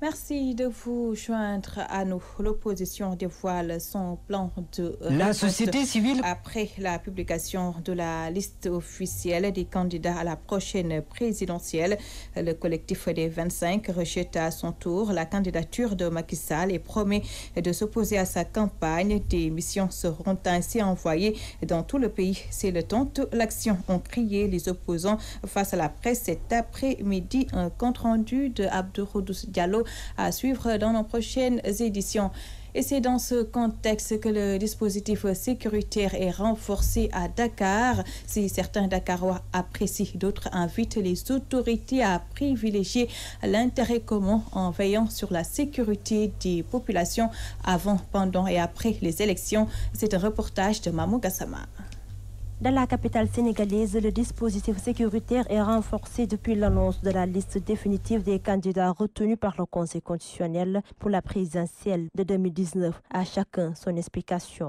Merci de vous joindre à nous. L'opposition dévoile son plan de la société civile. Après la publication de la liste officielle des candidats à la prochaine présidentielle, le collectif des 25 rejette à son tour la candidature de Macky Sall et promet de s'opposer à sa campagne. Des missions seront ainsi envoyées dans tout le pays. C'est le temps de l'action, ont crié les opposants face à la presse cet après-midi. Un compte-rendu de Abdouroudous Diallo à suivre dans nos prochaines éditions. Et c'est dans ce contexte que le dispositif sécuritaire est renforcé à Dakar. Si certains Dakarois apprécient, d'autres invitent les autorités à privilégier l'intérêt commun en veillant sur la sécurité des populations avant, pendant et après les élections. C'est un reportage de Mamou Gassama. Dans la capitale sénégalaise, le dispositif sécuritaire est renforcé depuis l'annonce de la liste définitive des candidats retenus par le Conseil constitutionnel pour la présidentielle de 2019. À chacun son explication.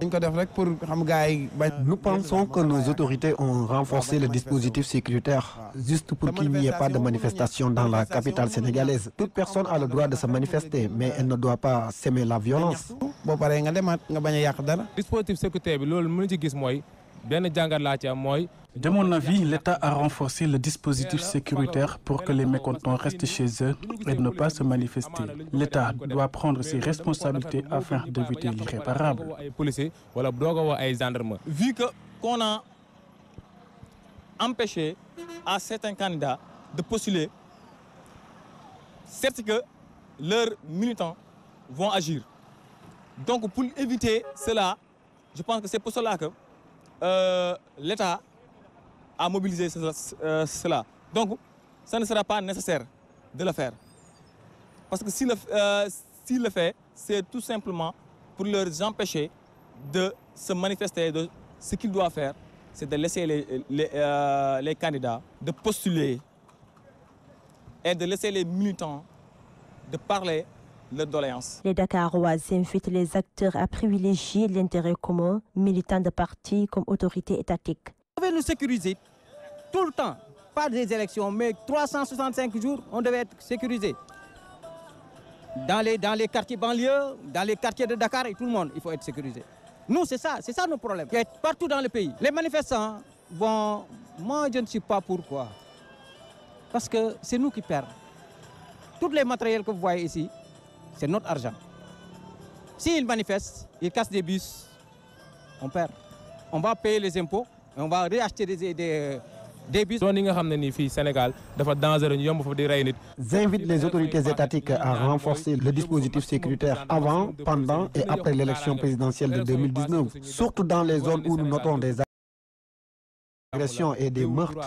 Nous pensons que nos autorités ont renforcé le dispositif sécuritaire juste pour qu'il n'y ait pas de manifestation dans la capitale sénégalaise. Toute personne a le droit de se manifester, mais elle ne doit pas s'aimer la violence. Dispositif sécuritaire, de mon avis, l'État a renforcé le dispositif sécuritaire pour que les mécontents restent chez eux et ne pas se manifester. L'État doit prendre ses responsabilités afin d'éviter l'irréparable. Vu qu'on a empêché à certains candidats de postuler, c'est que leurs militants vont agir. Donc pour éviter cela, je pense que c'est pour cela que l'État a mobilisé cela. Donc, ça ne sera pas nécessaire de le faire. Parce que s'il le fait, c'est tout simplement pour leur empêcher de se manifester. Ce qu'ils doivent faire, c'est de laisser les candidats de postuler et de laisser les militants de parler leurs doléances. Les Dakarois invitent les acteurs à privilégier l'intérêt commun, militants de partis comme autorités étatiques. On devait nous sécuriser tout le temps, pas des élections, mais 365 jours, on devait être sécurisé. Dans les quartiers banlieues, dans les quartiers de Dakar et tout le monde, il faut être sécurisé. Nous, c'est ça nos problèmes. Partout dans le pays. Les manifestants vont... Moi, je ne sais pas pourquoi. Parce que c'est nous qui perdons. Tous les matériels que vous voyez ici, c'est notre argent. S'ils manifestent, ils cassent des bus, on perd. On va payer les impôts et on va réacheter des bus. J'invite les autorités étatiques à renforcer le dispositif sécuritaire avant, pendant et après l'élection présidentielle de 2019, surtout dans les zones où nous notons des agressions et des meurtres.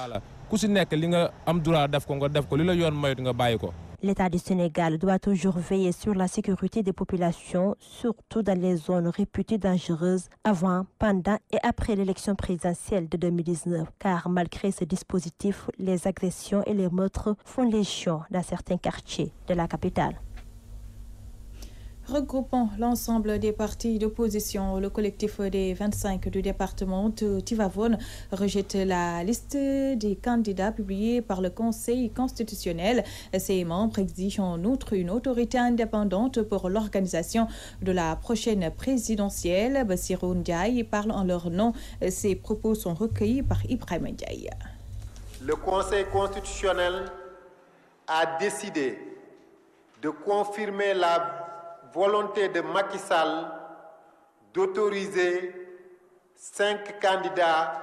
L'État du Sénégal doit toujours veiller sur la sécurité des populations, surtout dans les zones réputées dangereuses avant, pendant et après l'élection présidentielle de 2019. Car malgré ce dispositif, les agressions et les meurtres font légion dans certains quartiers de la capitale. Regroupant l'ensemble des partis d'opposition, le collectif des 25 du département de Tivavone rejette la liste des candidats publiée par le Conseil constitutionnel. Ses membres exigent en outre une autorité indépendante pour l'organisation de la prochaine présidentielle. Bassirou Ndiaye parle en leur nom. Ces propos sont recueillis par Ibrahim Ndiaye. Le Conseil constitutionnel a décidé de confirmer la volonté de Macky Sall d'autoriser 5 candidats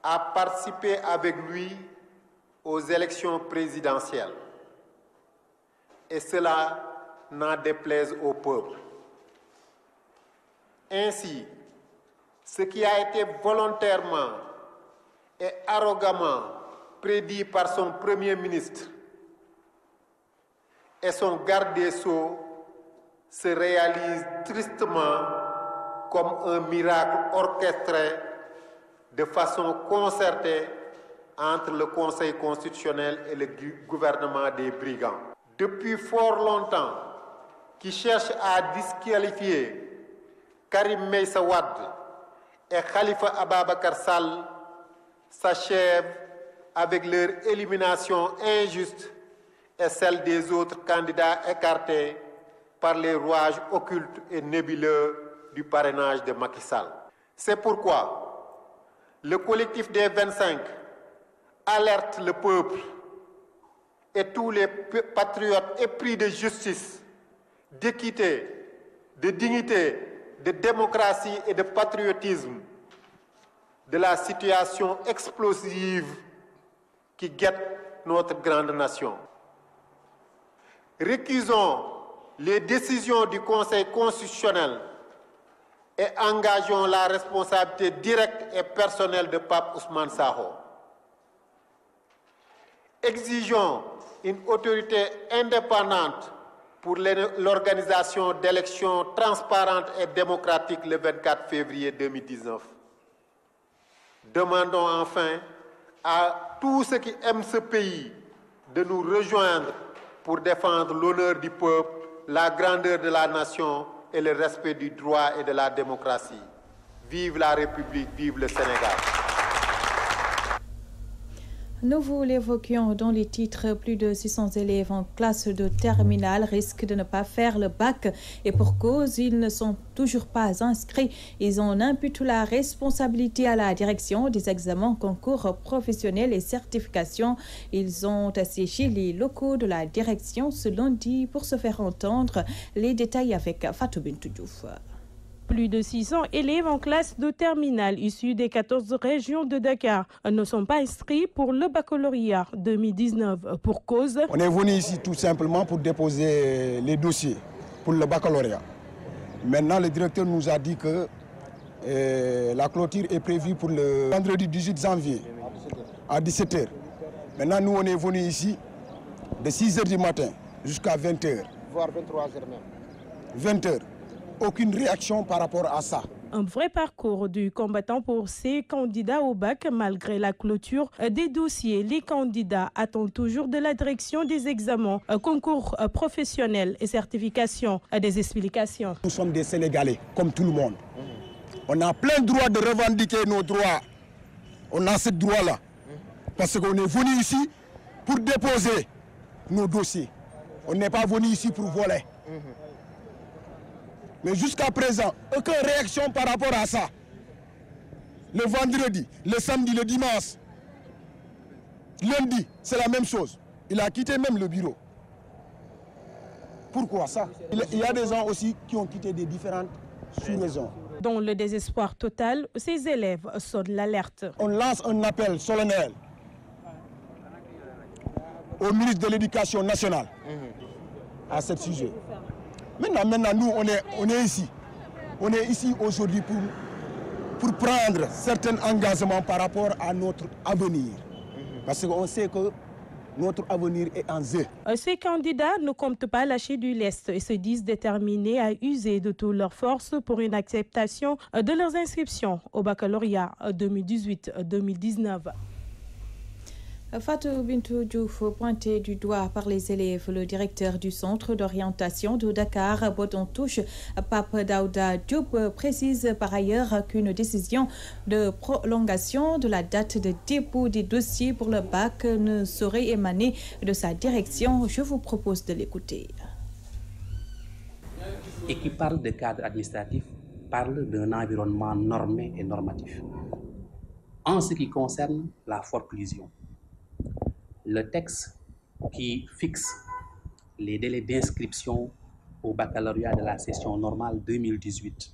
à participer avec lui aux élections présidentielles. Et cela n'en déplaise au peuple. Ainsi, ce qui a été volontairement et arrogamment prédit par son Premier ministre et son garde des Sceaux se réalise tristement comme un miracle orchestré de façon concertée entre le Conseil constitutionnel et le gouvernement des brigands. Depuis fort longtemps, qui cherchent à disqualifier Karim Meïssa Wade et Khalifa Ababakar Sall s'achèvent avec leur élimination injuste et celle des autres candidats écartés par les rouages occultes et nébuleux du parrainage de Macky Sall. C'est pourquoi le collectif des 25 alerte le peuple et tous les patriotes épris de justice, d'équité, de dignité, de démocratie et de patriotisme de la situation explosive qui guette notre grande nation. Récusons les décisions du Conseil constitutionnel et engageons la responsabilité directe et personnelle de Pape Ousmane Sakho. Exigeons une autorité indépendante pour l'organisation d'élections transparentes et démocratiques le 24 février 2019. Demandons enfin à tous ceux qui aiment ce pays de nous rejoindre pour défendre l'honneur du peuple, la grandeur de la nation et le respect du droit et de la démocratie. Vive la République, vive le Sénégal. Nous vous l'évoquions dans les titres, plus de 600 élèves en classe de terminale risquent de ne pas faire le bac et pour cause, ils ne sont toujours pas inscrits. Ils en imputent la responsabilité à la direction des examens, concours professionnels et certifications. Ils ont assiégé les locaux de la direction ce lundi pour se faire entendre. Les détails avec Fatou Bintou Diouf. Plus de 600 élèves en classe de terminale issus des 14 régions de Dakar ne sont pas inscrits pour le baccalauréat 2019. Pour cause, on est venu ici tout simplement pour déposer les dossiers pour le baccalauréat. Maintenant, le directeur nous a dit que la clôture est prévue pour le vendredi 18 janvier à 17h. Maintenant, nous, on est venu ici de 6h du matin jusqu'à 20h. Voire 23h même. 20h. Aucune réaction par rapport à ça. Un vrai parcours du combattant pour ces candidats au bac. Malgré la clôture des dossiers, les candidats attendent toujours de la direction des examens, concours professionnels et certifications des explications. Nous sommes des Sénégalais, comme tout le monde. On a plein de droits de revendiquer nos droits. On a ce droit-là. Parce qu'on est venu ici pour déposer nos dossiers. On n'est pas venu ici pour voler. Mais jusqu'à présent, aucune réaction par rapport à ça. Le vendredi, le samedi, le dimanche, lundi, c'est la même chose. Il a quitté même le bureau. Pourquoi ça? Il y a des gens aussi qui ont quitté des différentes sous-raisons. Dans le désespoir total, ces élèves sonnent l'alerte. On lance un appel solennel au ministre de l'Éducation nationale à ce sujet. Maintenant, nous, on est ici. On est ici aujourd'hui pour prendre certains engagements par rapport à notre avenir. Parce qu'on sait que notre avenir est en jeu. Ces candidats ne comptent pas lâcher du lest et se disent déterminés à user de toutes leurs forces pour une acceptation de leurs inscriptions au baccalauréat 2018-2019. Fatou Bintou Diouf, pointé du doigt par les élèves, le directeur du centre d'orientation de Dakar, Bodon-Touche, Pape Daouda Diop, précise par ailleurs qu'une décision de prolongation de la date de dépôt des dossiers pour le bac ne saurait émaner de sa direction. Je vous propose de l'écouter. Et qui parle de cadre administratif, parle d'un environnement normé et normatif. En ce qui concerne la forclusion, le texte qui fixe les délais d'inscription au baccalauréat de la session normale 2018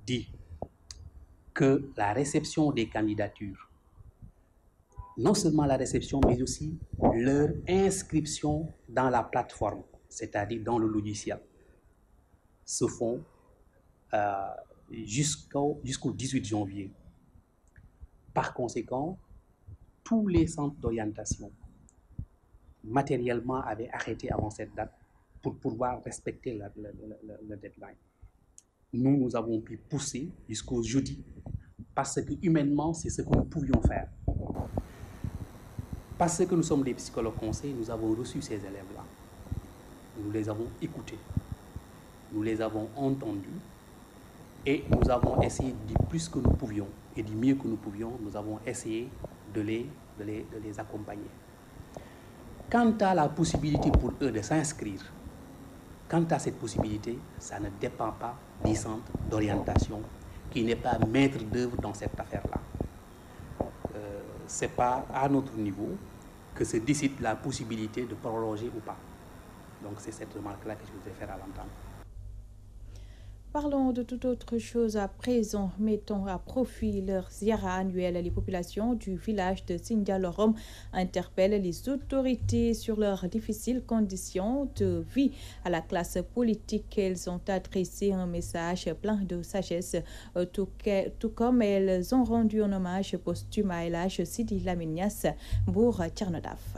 dit que la réception des candidatures, non seulement la réception, mais aussi leur inscription dans la plateforme, c'est-à-dire dans le logiciel, se font jusqu'au 18 janvier. Par conséquent, tous les centres d'orientation matériellement avaient arrêté avant cette date pour pouvoir respecter le deadline. Nous avons pu pousser jusqu'au jeudi parce que humainement, c'est ce que nous pouvions faire. Parce que nous sommes des psychologues conseils, nous avons reçu ces élèves-là. Nous les avons écoutés, nous les avons entendus et nous avons essayé du plus que nous pouvions et du mieux que nous pouvions, nous avons essayé de les accompagner. Quant à la possibilité pour eux de s'inscrire, quant à cette possibilité, ça ne dépend pas du centre d'orientation qui n'est pas maître d'œuvre dans cette affaire-là. Ce n'est pas à notre niveau que se décide la possibilité de prolonger ou pas. Donc c'est cette remarque-là que je voudrais faire à l'entendre. Parlons de toute autre chose à présent. Mettons à profit leur ziara annuelle. Les populations du village de Sindia-Lorom interpellent les autorités sur leurs difficiles conditions de vie. À la classe politique, elles ont adressé un message plein de sagesse, tout comme elles ont rendu un hommage posthume à El Hadj Sidi Lamine Niass, Bour Tchernodaf.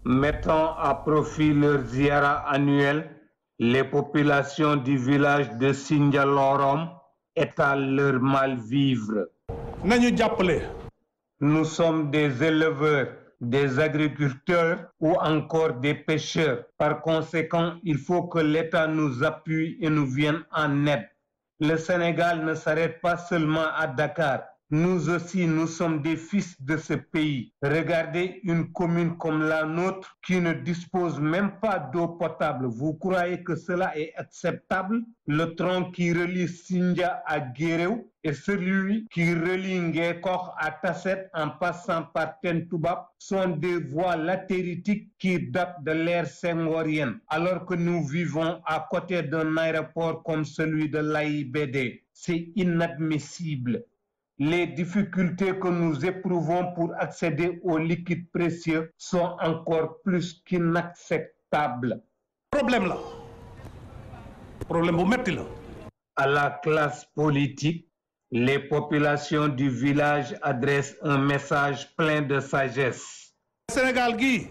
Mettant à profit leur ziara annuelle, les populations du village de Sindia-Lorom étalent leur mal-vivre. Nous sommes des éleveurs, des agriculteurs ou encore des pêcheurs. Par conséquent, il faut que l'État nous appuie et nous vienne en aide. Le Sénégal ne s'arrête pas seulement à Dakar. Nous aussi, nous sommes des fils de ce pays. Regardez une commune comme la nôtre qui ne dispose même pas d'eau potable. Vous croyez que cela est acceptable? Le tronc qui relie Sindia à Guéréo et celui qui relie Ngekokh à Tasset en passant par Tentoubab sont des voies latéritiques qui datent de l'ère senghorienne, alors que nous vivons à côté d'un aéroport comme celui de l'AIBD. C'est inadmissible. Les difficultés que nous éprouvons pour accéder aux liquides précieux sont encore plus qu'inacceptables. Problème là. Problème bu metti la. À la classe politique, les populations du village adressent un message plein de sagesse. Sénégal gi.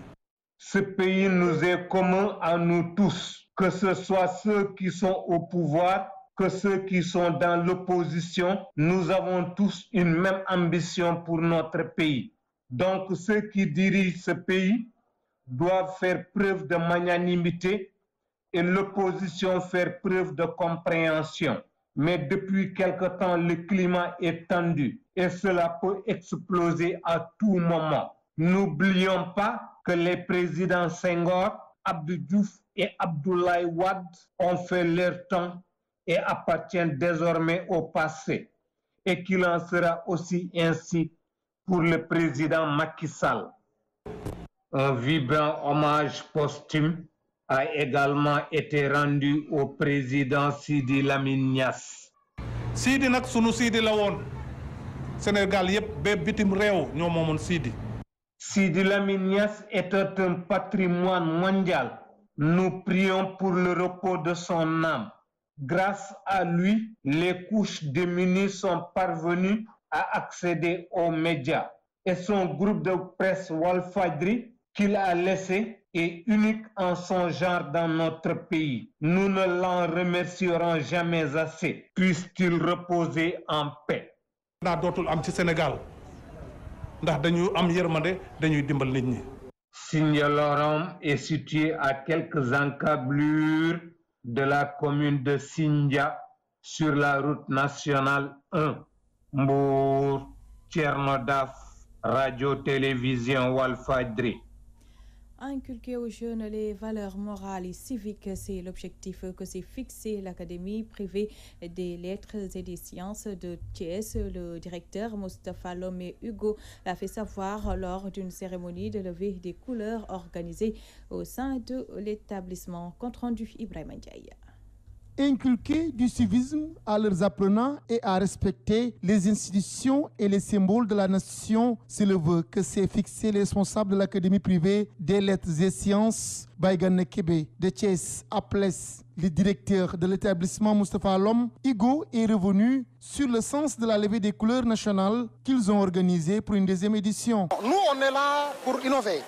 Ce pays nous est commun à nous tous, que ce soit ceux qui sont au pouvoir, que ceux qui sont dans l'opposition. Nous avons tous une même ambition pour notre pays. Donc ceux qui dirigent ce pays doivent faire preuve de magnanimité et l'opposition faire preuve de compréhension. Mais depuis quelque temps, le climat est tendu et cela peut exploser à tout moment. N'oublions pas que les présidents Senghor, Abdou Diouf et Abdoulaye Wade ont fait leur temps et appartiennent désormais au passé, et qu'il en sera aussi ainsi pour le président Macky Sall. Un vibrant hommage posthume a également été rendu au président Sidi Lamine Niass. Sidi nak sunu Sidi la won. Sénégal yépp bé bitim réew ñoo momon Sidi. Sidi Lamine Niass était un patrimoine mondial. Nous prions pour le repos de son âme. Grâce à lui, les couches démunies sont parvenues à accéder aux médias. Et son groupe de presse Walfadjri qu'il a laissé est unique en son genre dans notre pays. Nous ne l'en remercierons jamais assez. Puisse-t-il reposer en paix. Sénégal. Sindia-Lorom est situé à quelques encablures de la commune de Sindia sur la route nationale 1. Mbour, Tchernodaf, radio-télévision Walfadjri. Inculquer aux jeunes les valeurs morales et civiques, c'est l'objectif que s'est fixé l'Académie privée des lettres et des sciences de Thiès. Le directeur Moustapha Lomé Hugo l'a fait savoir lors d'une cérémonie de levée des couleurs organisée au sein de l'établissement. Compte rendu Ibrahima Ndiaye. Inculquer du civisme à leurs apprenants et à respecter les institutions et les symboles de la nation, c'est le vœu que s'est fixé les responsables de l'Académie privée des lettres et sciences Baïgane Kébé de Thiès Aples. Le directeur de l'établissement Moustapha Lom Hugo est revenu sur le sens de la levée des couleurs nationales qu'ils ont organisée pour une deuxième édition. Nous, on est là pour innover.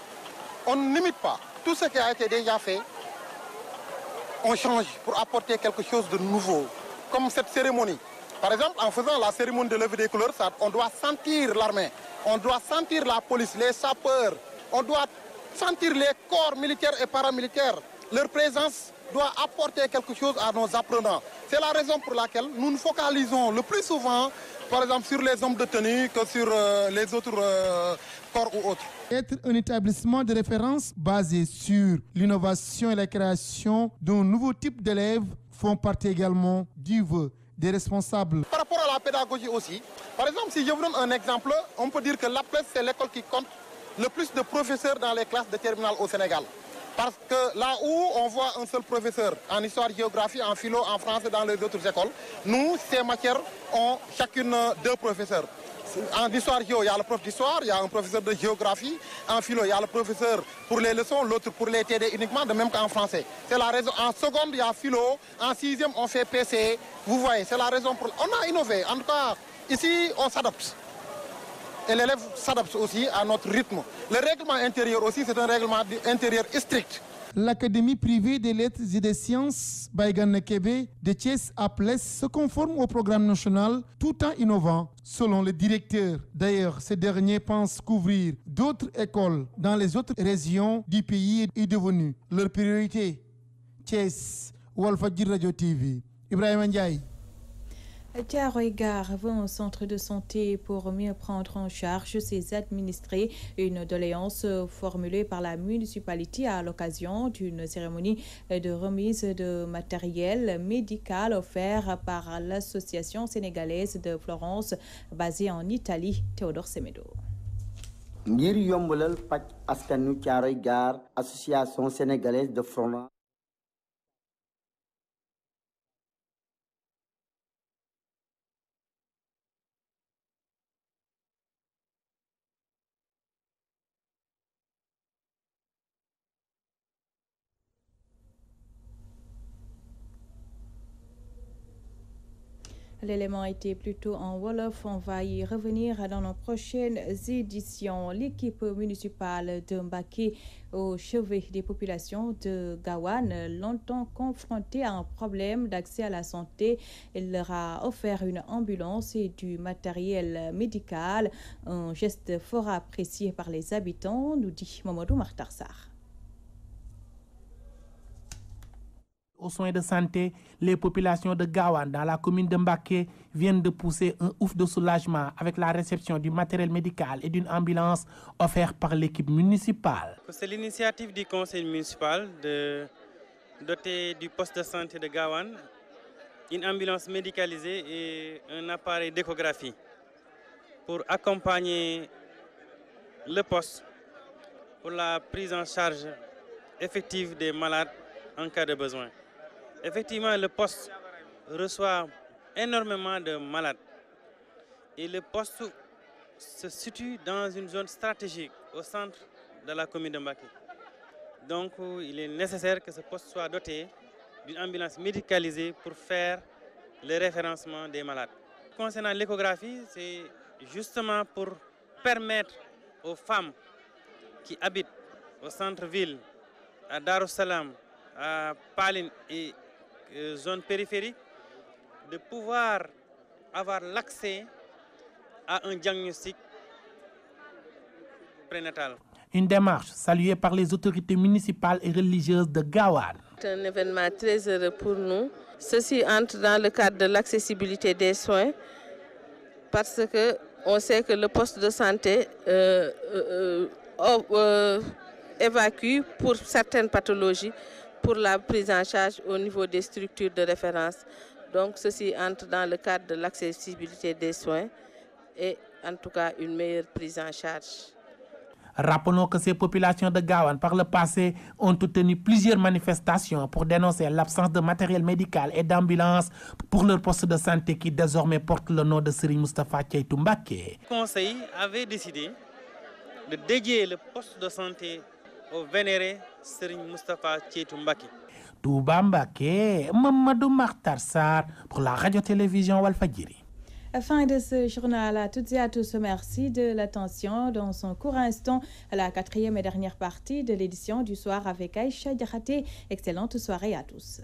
On n'imite pas. Tout ce qui a été déjà fait, on change pour apporter quelque chose de nouveau, comme cette cérémonie. Par exemple, en faisant la cérémonie de levée des couleurs, on doit sentir l'armée, on doit sentir la police, les sapeurs, on doit sentir les corps militaires et paramilitaires. Leur présence doit apporter quelque chose à nos apprenants. C'est la raison pour laquelle nous nous focalisons le plus souvent, par exemple, sur les hommes de tenue que sur les autres corps ou autre. Être un établissement de référence basé sur l'innovation et la création d'un nouveau type d'élèves font partie également du vœu des responsables. Par rapport à la pédagogie aussi, par exemple, si je vous donne un exemple, on peut dire que l'APLES, c'est l'école qui compte le plus de professeurs dans les classes de terminale au Sénégal. Parce que là où on voit un seul professeur en histoire-géographie, en philo, en français dans les autres écoles, nous, ces matières ont chacune 2 professeurs. En histoire-géo, il y a le prof d'histoire, il y a un professeur de géographie. En philo, il y a le professeur pour les leçons, l'autre pour les TD uniquement, de même qu'en français. C'est la raison. En seconde, il y a philo. En 6e, on fait PC. Vous voyez, c'est la raison pour... On a innové. En tout cas, ici, on s'adapte. Et l'élève s'adapte aussi à notre rythme. Le règlement intérieur aussi, c'est un règlement intérieur strict. L'Académie privée des lettres et des sciences Baïgane Kébé de Thiès APLES se conforme au programme national tout en innovant, selon le directeur. D'ailleurs, ce dernier pense qu'ouvrir d'autres écoles dans les autres régions du pays est devenu leur priorité. Thiès, Walfadjri Radio TV, Ibrahima Ndiaye. Thiaroye Gare veut un centre de santé pour mieux prendre en charge ses administrés. Une doléance formulée par la municipalité à l'occasion d'une cérémonie de remise de matériel médical offert par l'association sénégalaise de Florence basée en Italie, Théodore Semedo. Ngir yombalal paj askanu Thiaroye Gare, association sénégalaise de Florence. L'élément était plutôt en Wolof. On va y revenir dans nos prochaines éditions. L'équipe municipale de Mbacké, au chevet des populations de Gawane, longtemps confrontée à un problème d'accès à la santé, elle leur a offert une ambulance et du matériel médical. Un geste fort apprécié par les habitants, nous dit Mamadou Martarsar. Aux soins de santé, les populations de Gawane dans la commune de Mbacké viennent de pousser un ouf de soulagement avec la réception du matériel médical et d'une ambulance offerte par l'équipe municipale. C'est l'initiative du conseil municipal de doter du poste de santé de Gawane une ambulance médicalisée et un appareil d'échographie pour accompagner le poste pour la prise en charge effective des malades en cas de besoin. Effectivement, le poste reçoit énormément de malades et le poste se situe dans une zone stratégique au centre de la commune de Mbacké. Donc, il est nécessaire que ce poste soit doté d'une ambulance médicalisée pour faire le référencement des malades. Concernant l'échographie, c'est justement pour permettre aux femmes qui habitent au centre-ville, à Darussalam, à Paline et zone périphérique, de pouvoir avoir l'accès à un diagnostic prénatal. Une démarche saluée par les autorités municipales et religieuses de Gawane. C'est un événement très heureux pour nous. Ceci entre dans le cadre de l'accessibilité des soins parce qu'on sait que le poste de santé évacue pour certaines pathologies pour la prise en charge au niveau des structures de référence. Donc ceci entre dans le cadre de l'accessibilité des soins et en tout cas une meilleure prise en charge. Rappelons que ces populations de Gawane par le passé ont tenu plusieurs manifestations pour dénoncer l'absence de matériel médical et d'ambulance pour leur poste de santé qui désormais porte le nom de Serigne Moustapha Ceytou Mbacké. Le conseil avait décidé de dédier le poste de santé au vénéré Serigne Moustapha Ceytou Mbacké. Touba Mbacké, Mamadou Martarsar pour la radio-télévision Walfadjri. Fin de ce journal à toutes et à tous. Merci de l'attention. Dans son court instant, la 4e et dernière partie de l'édition du soir avec Aïcha Diakhaté. Excellente soirée à tous.